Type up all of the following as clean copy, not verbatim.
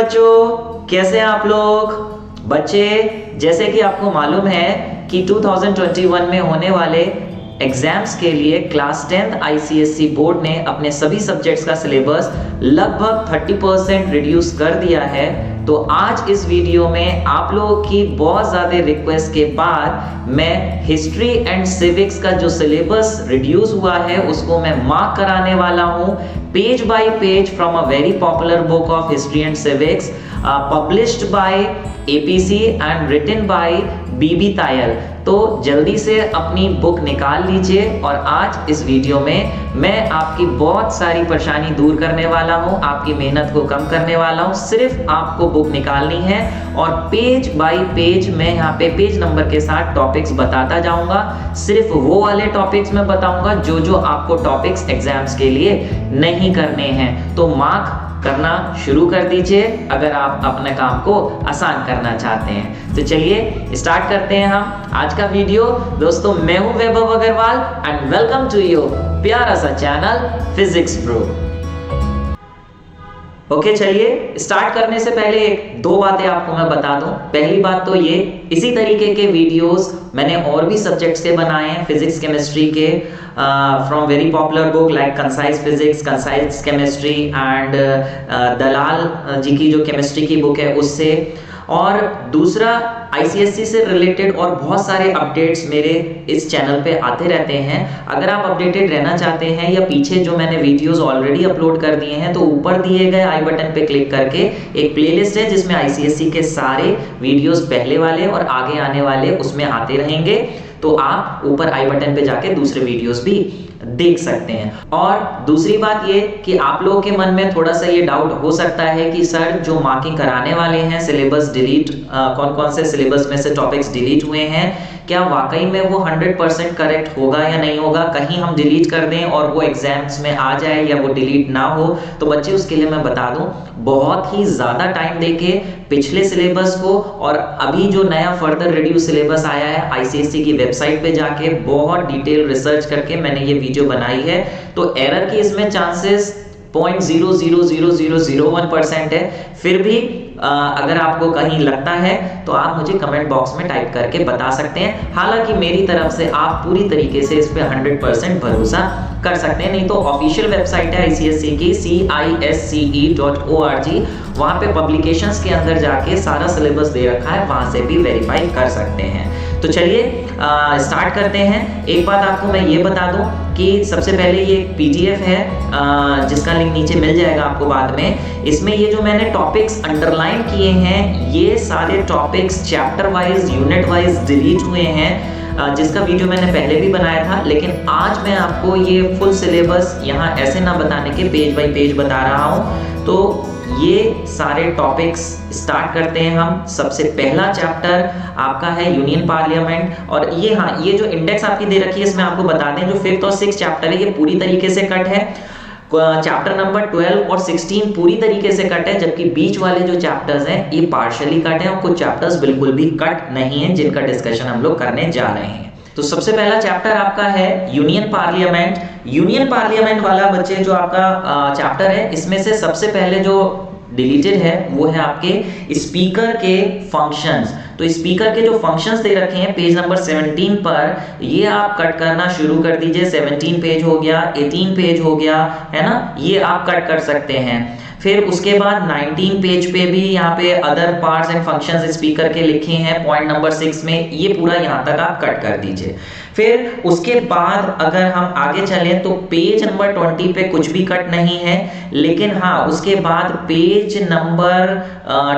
बच्चों, कैसे हैं आप लोग? बच्चे, जैसे कि आपको मालूम है कि 2021 में होने वाले एग्जाम्स के लिए क्लास 10 आईसीएसई बोर्ड ने अपने सभी सब्जेक्ट्स का सिलेबस लगभग 30% रिड्यूस कर दिया है। तो आज इस वीडियो में आप लोगों की बहुत ज़्यादा रिक्वेस्ट के बाद मैं हिस्ट्री एंड सिविक्स का जो सिलेबस रिड्यूस हुआ है उसको मैं मार्क कराने वाला हूँ page by page from a very popular book of history and civics published by APC and written by B तायल। तो जल्दी से अपनी बुक निकाल लीजिए और आज इस वीडियो में मैं आपकी बहुत सारी परेशानी दूर करने वाला हूं, आपकी मेहनत को कम करने वाला हूं। सिर्फ आपको बुक निकालनी है और पेज बाय पेज मैं यहाँ पे पेज नंबर के साथ टॉपिक्स बताता जाऊंगा। सिर्फ वो वाले टॉपिक्स मैं बताऊंगा जो जो आपको टॉपिक्स एग्जाम्स के लिए नहीं करने हैं। तो मार्क करना शुरू कर दीजिए अगर आप अपने काम को आसान करना चाहते हैं। तो चलिए स्टार्ट करते हैं हम आज का वीडियो। दोस्तों, मैं हूं Vaibhav Agarwal and welcome to your प्यारा सा चैनल फिजिक्स ब्रो। ओके, चलिए स्टार्ट करने से पहले दो बातें आपको मैं बता दूं। पहली बात तो ये, इसी तरीके के वीडियोस मैंने और भी सब्जेक्ट्स के बनाए हैं फिजिक्स केमिस्ट्री के from very popular book like concise physics, concise chemistry and Dalal ji की जो केमिस्ट्री की बुक है उससे। और दूसरा, आईसीएसई से रिलेटेड और बहुत सारे अपडेट्स मेरे इस चैनल पे आते रहते हैं। अगर आप अपडेटेड रहना चाहते हैं या पीछे जो मैंने वीडियोस ऑलरेडी अपलोड कर दिए हैं तो ऊपर दिए गए आई बटन पे क्लिक करके एक प्लेलिस्ट है जिसमें आईसीएसई के सारे वीडियोस पहले वाले और आगे आने वाले उसमें आते रहेंगे। तो आप ऊपर आई बटन पे जाके दूसरे वीडियोस भी देख सकते हैं। और दूसरी बात ये कि आप लोगों के मन में थोड़ा सा ये डाउट हो सकता है कि सर जो मार्किंग कराने वाले हैं सिलेबस डिलीट, कौन कौन से सिलेबस में से टॉपिक्स डिलीट हुए हैं, क्या वाकई में वो 100% करेक्ट होगा या नहीं होगा? कहीं हम डिलीट कर दें और वो एग्जाम्स में आ जाए या वो डिलीट ना हो। तो बच्चे, उसके लिए मैं बता दूं, बहुत ही ज्यादा टाइम देके पिछले सिलेबस को और अभी जो नया फर्दर रिड्यूस सिलेबस आया है आईसीएसई की वेबसाइट पे जाके बहुत डिटेल रिसर्च करके मैंने ये वीडियो बनाई है। तो एरर की इसमें चांसेस 0.00001% है। फिर भी अगर आपको कहीं लगता है तो आप मुझे कमेंट बॉक्स में टाइप करके बता सकते हैं। हालांकि मेरी तरफ से आप पूरी तरीके से इस पे 100% भरोसा कर सकते हैं। नहीं तो ऑफिशियल वेबसाइट है आईसीएसई की CISCE.org, वहां पे पब्लिकेशंस के अंदर जाके सारा सिलेबस दे रखा है, वहां से भी वेरीफाई कर सकते हैं। तो चलिए स्टार्ट करते हैं। एक बात आपको मैं ये बता दूं कि सबसे पहले ये पीडीएफ है जिसका लिंक नीचे मिल जाएगा आपको बाद में। इसमें ये जो मैंने टॉपिक्स अंडरलाइन किए हैं ये सारे topics chapter wise, unit wise delete हुए हैं, जिसका वीडियो मैंने पहले भी बनाया था। लेकिन आज मैं आपको ये फुल सिलेबस यहाँ ऐसे ना बताने के पेज बाय पेज बता रहा हूँ। तो ये सारे टॉपिक्स स्टार्ट करते हैं हम। सबसे पहला चैप्टर आपका है यूनियन पार्लियामेंट। और ये, हाँ, ये जो इंडेक्स आपकी दे रखी है इसमें आपको बता दें जो 5th और 6th चैप्टर है ये पूरी तरीके से कट है। चैप्टर नंबर 12 और 16 पूरी तरीके से कट है, जबकि बीच वाले जो चैप्टर्स हैं ये पार्शियली कट है और कुछ चैप्टर्स बिल्कुल भी कट नहीं है जिनका डिस्कशन हम लोग करने जा रहे हैं। तो सबसे पहला चैप्टर आपका है यूनियन पार्लियामेंट। यूनियन पार्लियामेंट वाला बच्चे जो आपका चैप्टर है इसमें से सबसे पहले जो डिलीटेड है वो है आपके स्पीकर के फंक्शंस। तो स्पीकर के जो फंक्शंस दे रखे हैं पेज नंबर 17 पर, ये आप कट करना शुरू कर दीजिए। 17 पेज हो गया, 18 पेज हो गया, है ना, ये आप कट कर सकते हैं। फिर उसके बाद 19 पेज पे भी यहाँ पे other parts and functions speaker के लिखे हैं पॉइंट नंबर 6 में, ये पूरा यहाँ तक आप कट कर दीजिए। फिर उसके बाद अगर हम आगे चलें तो पेज नंबर 20 पे कुछ भी कट नहीं है। लेकिन हाँ, उसके बाद पेज नंबर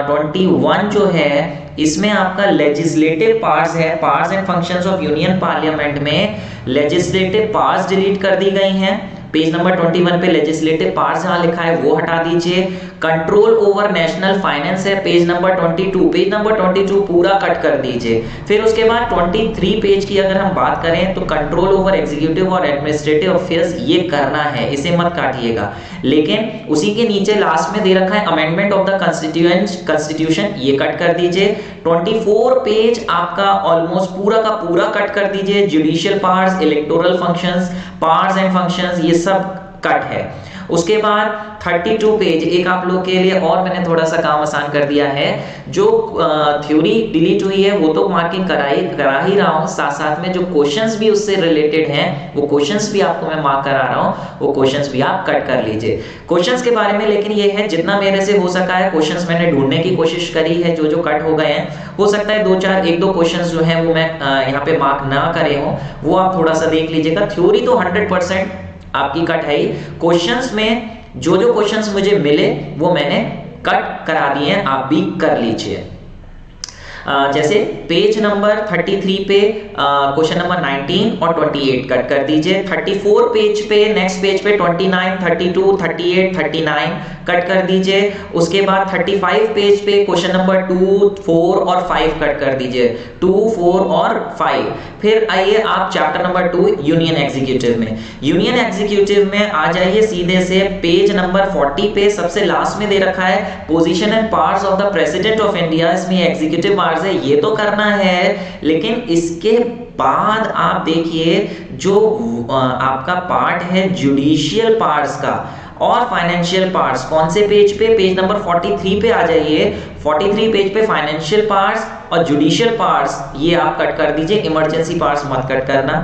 21 जो है इसमें आपका लेजिस्लेटिव पार्ट्स है, parts and functions of union parliament में लेजिस्लेटिव पार्ट्स डिलीट कर दी गई हैं। पेज नंबर 21 पे लेजिस्लेटिव पार्ट्स जहां लिखा है वो हटा दीजिए। कंट्रोल ओवर नेशनल फाइनेंस है पेज नंबर 22, पेज नंबर 22 पूरा कट कर दीजिए। फिर उसके बाद 23 पेज की अगर हम बात करें तो कंट्रोल ओवर एग्जीक्यूटिव और एडमिनिस्ट्रेटिव अफेयर्स ये करना है, इसे मत काटिएगा। लेकिन उसी के नीचे लास्ट में दे रखा है अमेंडमेंट ऑफ द कॉन्स्टिट्यूशन, ये कट कर दीजिए। 24 पेज आपका ऑलमोस्ट पूरा का पूरा कट कर दीजिए। Judicial parts, electoral functions, parts and functions, ये सब कट है। उसके बाद 32 पेज, एक आप लोग के लिए और मैंने थोड़ा सा काम आसान कर दिया है, जो थ्योरी डिलीट हुई है वो तो मार्किंग करा ही रहा हूँ, साथ साथ में जो क्वेश्चंस भी उससे रिलेटेड हैं वो क्वेश्चंस भी आपको मैं मार्क करा रहा हूँ, वो क्वेश्चंस भी आप कट कर लीजिए क्वेश्चंस के बारे में। लेकिन ये है जितना मेरे से हो सका है क्वेश्चंस मैंने ढूंढने की कोशिश करी है, जो जो कट हो गए हैं। हो सकता है एक दो क्वेश्चंस जो है वो मैं यहाँ पे मार्क ना करे हूँ, वो आप थोड़ा सा देख लीजिएगा। थ्योरी तो 100% आपकी कट है ही, क्वेश्चंस में जो जो क्वेश्चंस मुझे मिले वो मैंने कट करा दिए हैं, आप भी कर लीजिए। जैसे पेज नंबर 33 पे क्वेश्चन नंबर 19 और 28 कट कर दीजिए। 34 पेज पे नेक्स्ट पेज पे 29, 32, 38, 39 कट कर दीजिए। उसके बाद 35 पेज पे क्वेश्चन नंबर 2, 4 और 5 कट कर दीजिए, 2, 4 और 5। फिर आइए आप चैप्टर नंबर 2 यूनियन एग्जीक्यूटिव में। यूनियन एग्जीक्यूटिव में आ जाइए सीधे से पेज नंबर 40 पे, सबसे लास्ट में दे रखा है position and powers of the president of India. इसमें एग्जीक्यूटिव पावर्स है, ये तो करना है, लेकिन इसके बाद आप देखिए जो आपका पार्ट है जुडिशियल पावर्स का और फाइनेंशियल पावर्स, कौन से पेज पे, पेज नंबर 43 पे आ जाइए। 43 पेज पे फाइनेंशियल पावर्स और जुडिशियल पावर्स ये आप कट कर दीजिए, इमरजेंसी पावर्स मत कट करना।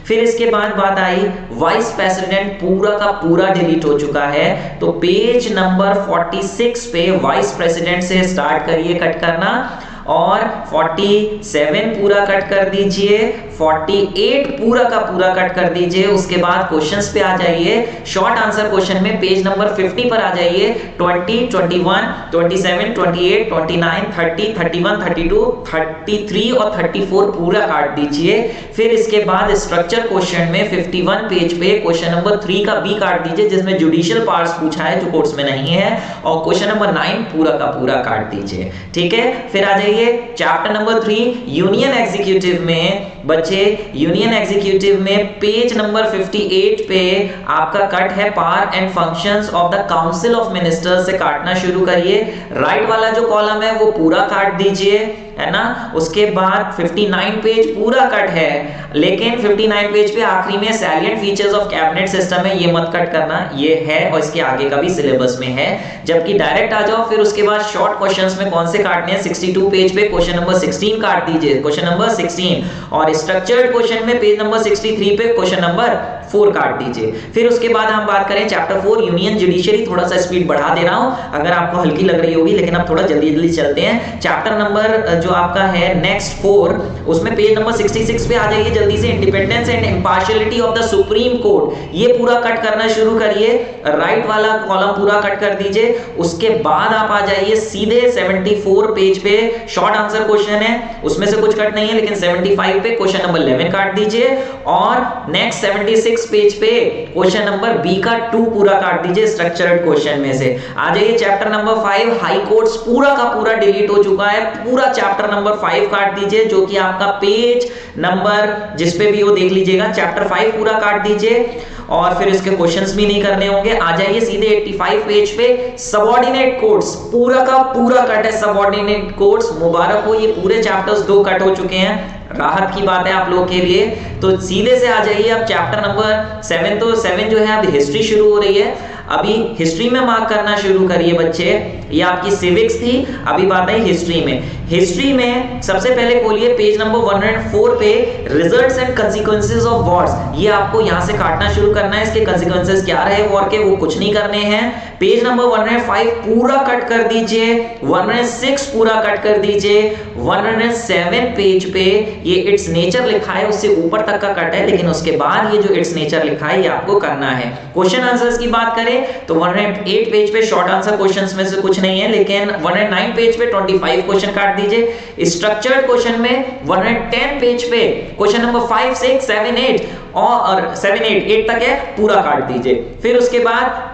फिर इसके बाद बात आई वाइस प्रेसिडेंट, पूरा का पूरा डिलीट हो चुका है, तो पेज नंबर 46 पे वाइस प्रेसिडेंट से स्टार्ट करिए कट करना, और 47 पूरा कट कर दीजिए, 48 पूरा का पूरा कट कर दीजिए। उसके बाद क्वेश्चंस पे आ जाइए, शॉर्ट आंसर क्वेश्चन में पेज नंबर 50 पर आ जाइए। 20, 21, 27, 28, 29, 30, 31, 32, 33 और 34 पूरा काट दीजिए। फिर इसके बाद स्ट्रक्चर क्वेश्चन में 51 पेज पे क्वेश्चन नंबर 3 का बी काट दीजिए, जिसमें जुडिशियल पावर्स पूछा है जो कोर्स में नहीं है, और क्वेश्चन नंबर 9 पूरा का पूरा काट दीजिए। ठीक है, फिर आ जाइए चैप्टर नंबर 3 यूनियन एग्जीक्यूटिव में। बच्चे यूनियन एग्जीक्यूटिव में पेज नंबर 58 पे आपका कट है power and functions of the council of ministers से काटना शुरू करिए। राइट वाला जो कॉलम है वो पूरा काट दीजिए, है ना। उसके बाद 59 पेज पूरा कट है, लेकिन 59 पेज पे आखिरी में salient features of cabinet system है, ये मत कट करना, ये है और इसके आगे का भी सिलेबस में है। जबकि डायरेक्ट आ जाओ फिर उसके बाद शॉर्ट क्वेश्चंस में कौन से काटने हैं। 62 पेज पे क्वेश्चन नंबर 16 काट दीजिए, क्वेश्चन नंबर 16, और स्ट्रक्चर्ड क्वेश्चन में पेज नंबर 63 पे क्वेश्चन नंबर 4 काट दीजिए। फिर उसके बाद हम बात करें चैप्टर 4 यूनियन जुडिशरी, थोड़ा सा स्पीड बढ़ा दे रहा हूं अगर आपको हल्की लग रही होगी, लेकिन अब थोड़ा जल्दी जल्दी चलते हैं। चैप्टर नंबर जो आपका है नेक्स्ट 4, उसमें पेज नंबर 66 पे आ जाइए जल्दी से। Independence and impartiality of the supreme court, ये पूरा कट करना शुरू करिए, राइट वाला कॉलम पूरा कट कर दीजिए। उसके बाद आप आ जाइए सीधे 74 पेज पे, शॉर्ट आंसर क्वेश्चन है, उसमें से कुछ कट नहीं है, लेकिन 75 पे क्वेश्चन नंबर 11 काट दीजिए, और नेक्स्ट 76 पेज पे क्वेश्चन नंबर बी का 2 पूरा काट दीजिए स्ट्रक्चर्ड क्वेश्चन में से। आ जाइए चैप्टर नंबर 5 हाई कोर्ट्स, पूरा का पूरा डिलीट हो चुका है, पूरा चैप्टर नंबर 5 काट दीजिए, जो कि आपका पेज नंबर जिस पे भी हो देख लीजिएगा, चैप्टर 5 पूरा काट दीजिए, और फिर इसके क्वेश्चंस भी नहीं करने होंगे। आ जाइए सीधे 85 पेज पे सबऑर्डिनेट कोर्ट्स, पूरा का पूरा कट है सबऑर्डिनेट कोर्ट्स। मुबारक हो, ये पूरे चैप्टर्स 2 कट हो चुके हैं, राहत की बात है आप लोगों के लिए। तो सीधे से आ जाइए अब चैप्टर नंबर 7, तो 7 जो है अब हिस्ट्री शुरू हो रही है, अभी हिस्ट्री में मार्क करना शुरू करिए बच्चे। ये आपकी सिविक्स थी, अभी बात आई हिस्ट्री में। हिस्ट्री में सबसे पहले खोलिए पेज नंबर 104 पे results and consequences of Wars, ये आपको यहां से काटना शुरू करना है। इसके कंसीक्वेंसेस क्या रहे वॉर के, वो कुछ नहीं करने हैं। पेज नंबर 105 पूरा कट कर दीजिए, 106 पूरा कट कर दीजिए, 107 पेज पे ये इट्स नेचर लिखा है, उससे ऊपर तक का कट है, लेकिन उसके बाद ये जो इट्स नेचर लिखा है ये आपको करना है। क्वेश्चन आंसर्स की बात करें तो 108 पेज पे शॉर्ट आंसर क्वेश्चंस में से कुछ नहीं है, लेकिन 109 पेज पे 25 क्वेश्चन काट दीजिए। स्ट्रक्चर्ड क्वेश्चन में 110 पेज पे क्वेश्चन नंबर 5, 6, 7, 8 और 7, 8 तक है, पूरा काट दीजिए। फिर उसके बाद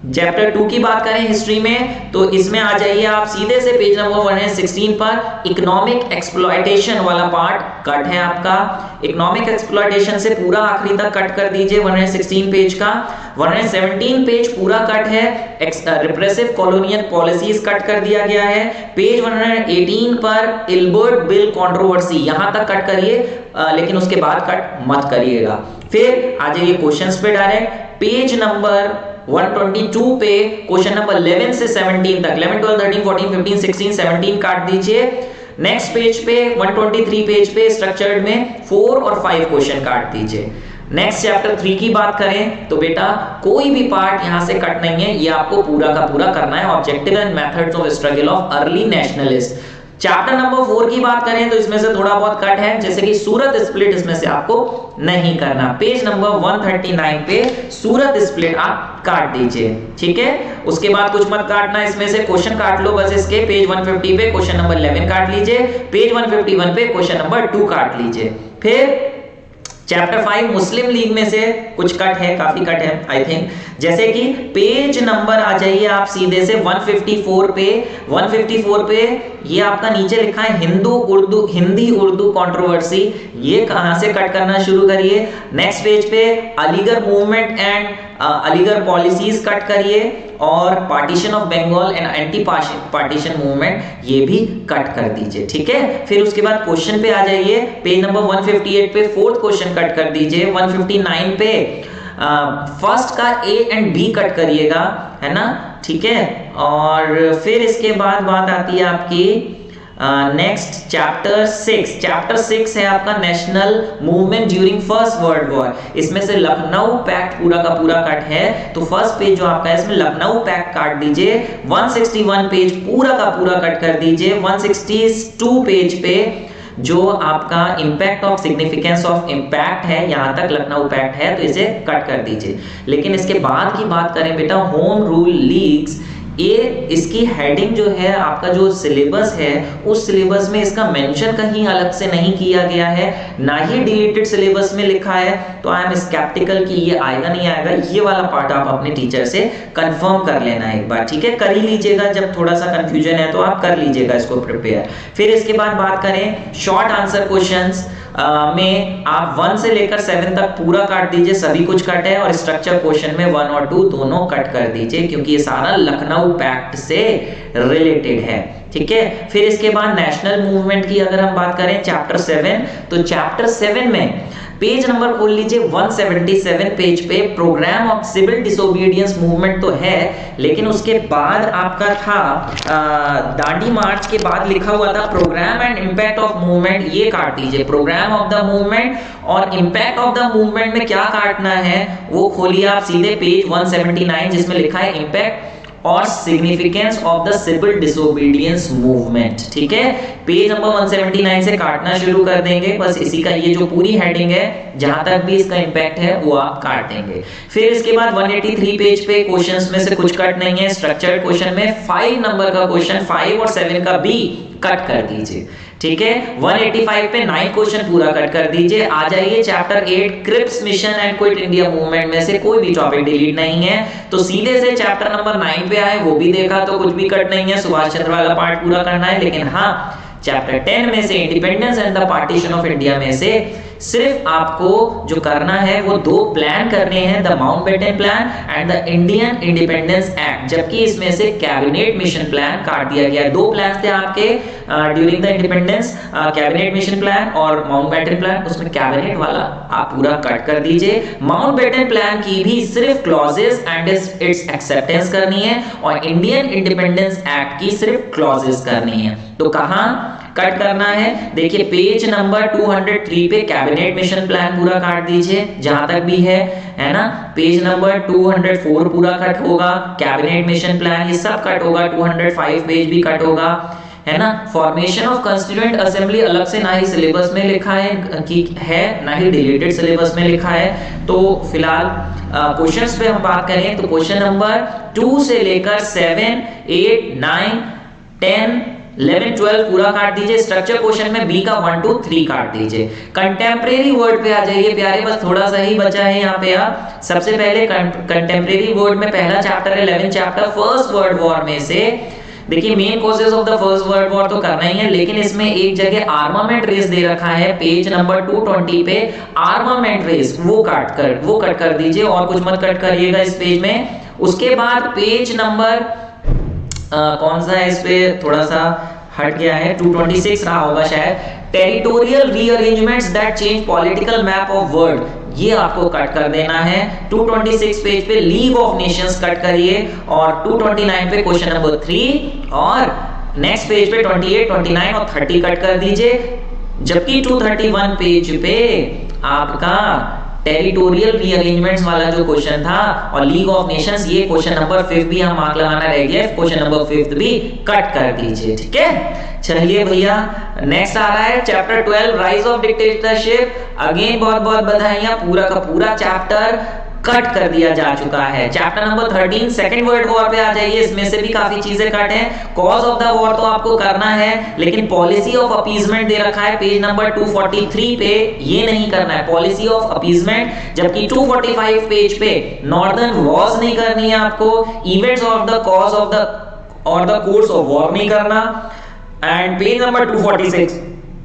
चैप्टर 2 की बात करें हिस्ट्री में, तो इसमें आ जाइए आप सीधे से पेज नंबर 116 पर। इकोनॉमिक एक्सप्लॉयटेशन वाला पार्ट कट है आपका। इकोनॉमिक एक्सप्लॉयटेशन से पूरा आखिरी तक कट कर दीजिए 116 पेज का। 117 पेज पूरा कट है। रिप्रेसिव कॉलोनियल पॉलिसीज कट कर दिया गया है। पेज 118 पर इल्बर्ट बिल कंट्रोवर्सी, यहां तक कट करिए, लेकिन उसके बाद कट मत करिएगा। फिर आ जाइए क्वेश्चंस पे डायरेक्ट। पेज नंबर 122 पे क्वेश्चन नंबर 11 से 17 तक, 11 12 13 14 15 16 17 काट दीजिए। नेक्स्ट पेज पे 123 पेज पे स्ट्रक्चर्ड में 4 और 5 क्वेश्चन काट दीजिए। नेक्स्ट चैप्टर 3 की बात करें तो बेटा कोई भी पार्ट यहां से कट नहीं है, ये आपको पूरा का पूरा करना है। Objective and methods of struggle of early nationalist. Chapter number 4 की बात करें तो इसमें से थोड़ा बहुत कट है, जैसे कि सूरत स्प्लिट इसमें से आपको नहीं करना। पेज नंबर 139 पे सूरत स्प्लिट आप काट दीजिए, ठीक है। उसके बाद कुछ मत काटना, इसमें से क्वेश्चन काट लो बस इसके। पेज 150 पे क्वेश्चन नंबर 11 काट लीजिए। पेज 151 पे क्वेश्चन नंबर 2 काट लीजिए। फिर चैप्टर 5 मुस्लिम लीग में से कुछ कट है, काफी कट है आई थिंक, जैसे कि पेज नंबर आ जाइए आप सीधे से 154 पे। 154 पे ये आपका नीचे लिखा है हिंदी उर्दू कंट्रोवर्सी, ये कहां से कट करना शुरू करिए। नेक्स्ट पेज पे Aligarh movement and Aligarh policies cut करिए, और partition of Bengal and anti partition movement ये भी कट कर दीजिए, ठीक है। फिर उसके बाद क्वेश्चन पे आ जाइए। पेज नंबर 158 पे फोर्थ क्वेश्चन कट कर दीजिए। 159 पे फर्स्ट का ए एंड बी कट करिएगा, है ना, ठीक है। और फिर इसके बाद बात आती है आपकी नेक्स्ट चैप्टर 6। चैप्टर 6 है आपका national movement during first world war. इसमें से लखनऊ पैक्ट पूरा का पूरा कट है, तो फर्स्ट पेज जो आपका है इसमें लखनऊ पैक्ट काट दीजिए। 161 पेज पूरा का पूरा कट कर दीजिए। 162 पेज पे जो आपका impact of significance of impact है, यहां तक लखनऊ पैक्ट है, तो इसे कट कर दीजिए। लेकिन इसके बाद की बात करें बेटा होम रूल लीग्स, ये इसकी हेडिंग जो है आपका जो सिलेबस है उस सिलेबस में इसका मेंशन कहीं अलग से नहीं किया गया है, ना ही डिलीटेड सिलेबस में लिखा है। तो आई एम स्केप्टिकल कि ये आएगा नहीं आएगा। ये वाला पार्ट आप अपने टीचर से कंफर्म कर लेना एक बार, ठीक है। कर ही लीजिएगा, जब थोड़ा सा कंफ्यूजन है तो आप कर लीजिएगा इसको प्रिपेयर। फिर इसके बाद बात करें शॉर्ट आंसर क्वेश्चंस में आप 1 से लेकर 7 तक पूरा काट दीजिए, सभी कुछ कट है। और स्ट्रक्चर क्वेश्चन में 1 और 2 दोनों कट कर दीजिए, क्योंकि ये सारा लखनऊ पैक्ट से रिलेटेड है, ठीक है। फिर इसके बाद नेशनल मूवमेंट की अगर हम बात करें चैप्टर 7, तो चैप्टर 7 में पेज नंबर खोल लीजिए 177 पेज पे। Programme of civil disobedience movement तो है, लेकिन उसके बाद आपका था दांडी मार्च के बाद लिखा हुआ था programme and impact of movement, ये काट दीजिए। प्रोग्राम ऑफ द मूवमेंट और इंपैक्ट ऑफ द मूवमेंट में क्या काटना है वो खोलिए आप सीधे पेज 179, जिसमें लिखा है इंपैक्ट और significance of the civil disobedience movement, ठीक है। पेज नंबर 179 से काटना शुरू कर देंगे, बस इसी का ये जो पूरी हेडिंग है जहां तक भी इसका इंपैक्ट है वो आप काट देंगे। फिर इसके बाद 183 पेज पे क्वेश्चंस में से कुछ कट नहीं है। स्ट्रक्चर्ड क्वेश्चन में 5 नंबर का क्वेश्चन 5 और 7 का भी कट कर दीजिए, ठीक है। 185 पे 9 क्वेश्चन पूरा कट कर दीजिए। आ जाइए chapter 8 Cripps mission and quit India movement में से कोई भी टॉपिक डिलीट नहीं है, तो सीधे से चैप्टर नंबर 9 पे आए, वो भी देखा तो कुछ भी कट नहीं है। सुभाष चंद्र वाला पार्ट पूरा करना है, लेकिन हाँ चैप्टर 10 में से independence and the partition of India में से सिर्फ आपको जो करना है वो 2 प्लान करने हैं, the Mountbatten plan and the Indian independence act, जबकि इसमें से कैबिनेट मिशन प्लान काट दिया गया। 2 प्लान थे आपके during the independence, cabinet mission plan और माउंटबेटन प्लान, उसमें कैबिनेट वाला आप पूरा कट कर दीजिए। माउंटबेटन प्लान की भी सिर्फ क्लॉजेस एंड इट्स एक्सेप्टेंस करनी है, और इंडियन इंडिपेंडेंस एक्ट की सिर्फ क्लॉजेस करनी है। तो कहां कट करना है, देखिए पेज नंबर 203 पे कैबिनेट मिशन प्लान पूरा काट दीजिए जहां तक भी है ना। पेज नंबर 204 पूरा कट होगा, कैबिनेट मिशन प्लान ये सब कट होगा। 205 पेज भी कट होगा, है ना। फॉर्मेशन ऑफ कॉन्स्टिट्यूएंट असेंबली अलग से ना ही सिलेबस में लिखा है कि है, ना ही डिलीटेड सिलेबस में लिखा है। तो फिलहाल क्वेश्चंस पे हम बात करें तो क्वेश्चन नंबर 2 से लेकर 7, 8, 9, 10, 11 12 पूरा काट दीजिए। स्ट्रक्चर क्वेश्चन में बी का 1 2 3 काट दीजिए। कंटेम्प्रेरी वर्ड पे आ जाइए प्यारे, बस थोड़ा सा ही बचा है यहाँ पे। आप सबसे पहले कंटेम्प्रेरी वर्ड में पहला चैप्टर है 11 चैप्टर फर्स्ट वर्ल्ड वॉर में से। देखिए main causes of the first world war तो करना ही है, लेकिन इसमें एक जगह आर्मामेंट रेस दे रखा है पेज नंबर 220 पे, आर्मामेंट रेस वो कट कर दीजिए और कुछ मत कट करिएगा इस पेज में। उसके बाद पेज नंबर कौन सा है, इस पे थोड़ा सा हट गया है, 226 रहा होगा शायद, territorial rearrangements that change political map of world, ये आपको कट कर देना है। 226 पेज पे लीग ऑफ नेशंस कट करिए और 229 पे क्वेश्चन नंबर 3 और नेक्स्ट पेज पे 28 29 और 30 कट कर दीजिए। जबकि 231 पेज पे आपका टेरिटोरियल रीअरेंजमेंट्स वाला जो क्वेश्चन था और लीग ऑफ नेशंस, ये क्वेश्चन नंबर 5 भी हम मार्क लगाना रह गया, क्वेश्चन नंबर 5 भी कट कर दीजिए, ठीक है। चलिए भैया नेक्स्ट आ रहा है chapter 12 rise of dictatorship. Again बहुत बहुत बधाइयां, पूरा का पूरा चैप्टर कट कर दिया जा चुका है। Chapter number 13 second world war पे आ जाइए, इसमें से भी काफी चीजें कट हैं। कॉज ऑफ द वॉर तो आपको करना है, लेकिन पॉलिसी ऑफ अपीजमेंट दे रखा है पेज नंबर 243 पे, ये नहीं करना है पॉलिसी ऑफ अपीजमेंट। जबकि 245 पेज पे नॉर्दर्न वॉर्स नहीं करनी है आपको, events of the cause of the और द कोर्स ऑफ वॉर नहीं करना। एंड पेज नंबर 246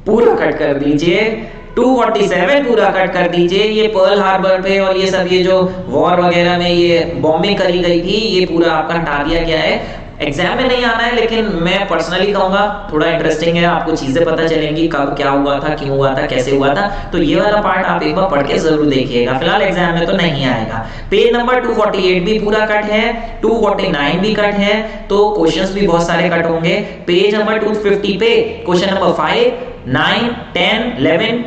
पूरा कट कर दीजिए। 247 पूरा कट कर दीजिए। ये पर्ल हार्बर पे और ये सब ये जो वॉर वगैरह में ये बॉम्बिंग करी गई थी, ये पूरा आपका हटा दिया गया है। एग्जाम में नहीं आना है, लेकिन मैं पर्सनली कहूंगा थोड़ा इंटरेस्टिंग है, आपको चीजें पता चलेंगी कब क्या हुआ था, क्यों हुआ था, कैसे हुआ था। तो ये वाला पार्ट आप एक बार पढ़ के जरूर देखिएगा, फिलहाल एग्जाम में तो नहीं आएगा। पेज नंबर 248 भी पूरा कट है, 249 भी कट है, तो क्वेश्चंस भी बहुत सारे कट होंगे। पेज नंबर 250 पे क्वेश्चन नंबर 5 9 10 11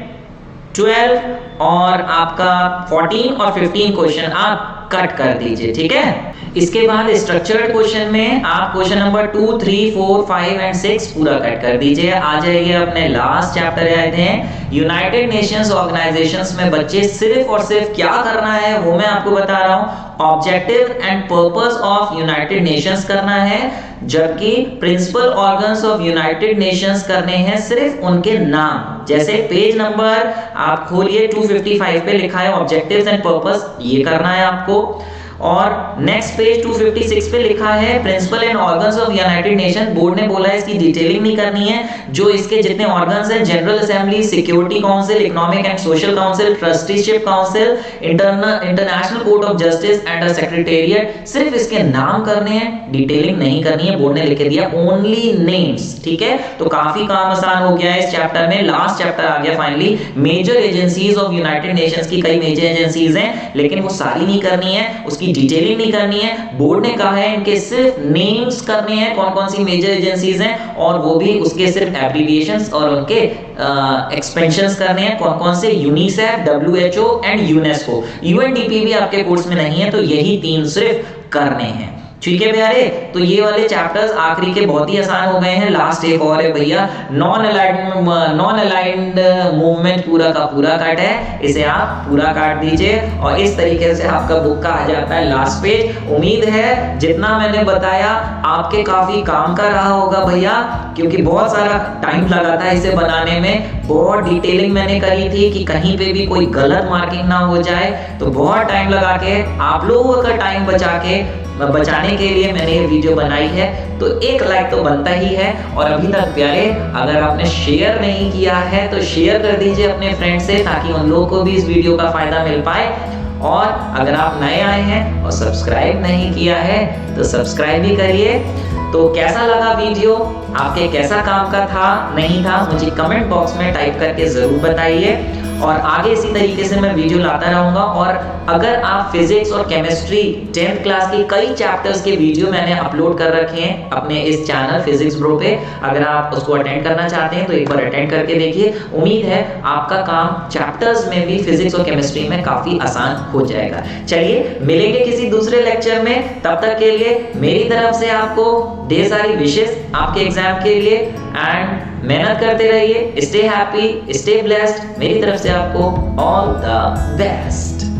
12 और आपका 14 और 15 क्वेश्चन आप कट कर दीजिए, ठीक है। इसके बाद स्ट्रक्चर्ड क्वेश्चन में आप क्वेश्चन नंबर 2 3 4 5 एंड 6 पूरा कट कर दीजिए। आ जाइए अपने लास्ट चैप्टर आए थे यूनाइटेड नेशंस ऑर्गेनाइजेशंस में बच्चे सिर्फ और सिर्फ क्या करना है वो मैं आपको बता रहा हूं। Objective and purpose of United Nations करना है, जबकि principal organs of United Nations करने हैं सिर्फ उनके नाम। जैसे पेज नंबर आप खोलिए 255 पे लिखा है ऑब्जेक्टिव्स एंड पर्पस, ये करना है आपको। और नेक्स्ट पेज 256 पे लिखा है principal and organs of United Nation. Board ने बोला है इसकी डिटेलिंग नहीं करनी है, जो इसके जितने ऑर्गन्स हैं general assembly, security council, economic and social council, trusteeship council, international court of justice and a secretariat, सिर्फ इसके नाम करने हैं, डिटेलिंग नहीं करनी है। बोर्ड ने लिख के दिया ओनली नेम्स, ठीक है। तो काफी काम आसान हो गया है इस चैप्टर में। लास्ट चैप्टर आ गया finally. Major agencies of United Nations की कई मेजर एजेंसीज हैं, लेकिन वो सारी नहीं करनी है, उसकी डिटेलिंग नहीं करनी है। बोर्ड ने कहा है इनके सिर्फ नेम्स करने हैं, कौन कौन सी मेजर एजेंसीज हैं, और वो भी उसके सिर्फ एब्रिविएशंस और उनके एक्सपेंशंस करने हैं। कौन कौन से, UNICEF, WHO and UNESCO. UNDP भी आपके कोर्स में नहीं है, तो यही 3 सिर्फ करने हैं, ठीक है प्यारे। तो ये वाले चैप्टर्स आखिरी के बहुत ही आसान हो गए हैं। लास्ट एक और है भैया, नॉन अलाइंड मूवमेंट पूरा का पूरा कट है, इसे आप पूरा काट दीजिए और इस तरीके से आपका बुक का आ जाता है लास्ट पेज। उम्मीद है जितना मैंने बताया आपके काफी काम का रहा होगा भैया, क्योंकि बहुत सारा टाइम लगा था इसे बनाने में, बहुत डिटेलिंग मैंने करी थी कि कहीं पे भी कोई गलत मार्किंग ना हो जाए, तो बहुत टाइम लगा के आप लोगों का टाइम बचाने के लिए मैंने ये वीडियो बनाई है। तो एक लाइक तो बनता ही है, और अभी तक प्यारे अगर आपने शेयर नहीं किया है तो शेयर कर दीजिए अपने फ्रेंड से, ताकि उन लोगों को भी इस वीडियो का फायदा मिल पाए। और अगर आप नए आए हैं और सब्सक्राइब नहीं किया है तो सब्सक्राइब भी करिए। तो कैसा लगा वीडियो, आपके कैसा काम का था नहीं था, मुझे कमेंट बॉक्स में टाइप करके जरूर बताइए, और आगे इसी तरीके से मैं वीडियो लाता रहूंगा। और अगर आप फिजिक्स और केमिस्ट्री 10th क्लास के कई चैप्टर्स के वीडियो मैंने अपलोड कर रखे हैं अपने इस चैनल फिजिक्स ब्रो पे, अगर आप उसको अटेंड करना चाहते हैं तो एक बार अटेंड करके देखिए। उम्मीद है आपका काम चैप्टर्स में भी फिजिक्स और केमिस्ट्री में काफी आसान हो जाएगा। चलिए मिलेंगे किसी दूसरे लेक्चर में, तब तक के लिए मेरी तरफ से आपको ढेर सारी विशेष आपके एग्जाम के लिए, एंड मेहनत करते रहिए। Stay happy, stay blessed. मेरी तरफ से आपको ऑल द बेस्ट।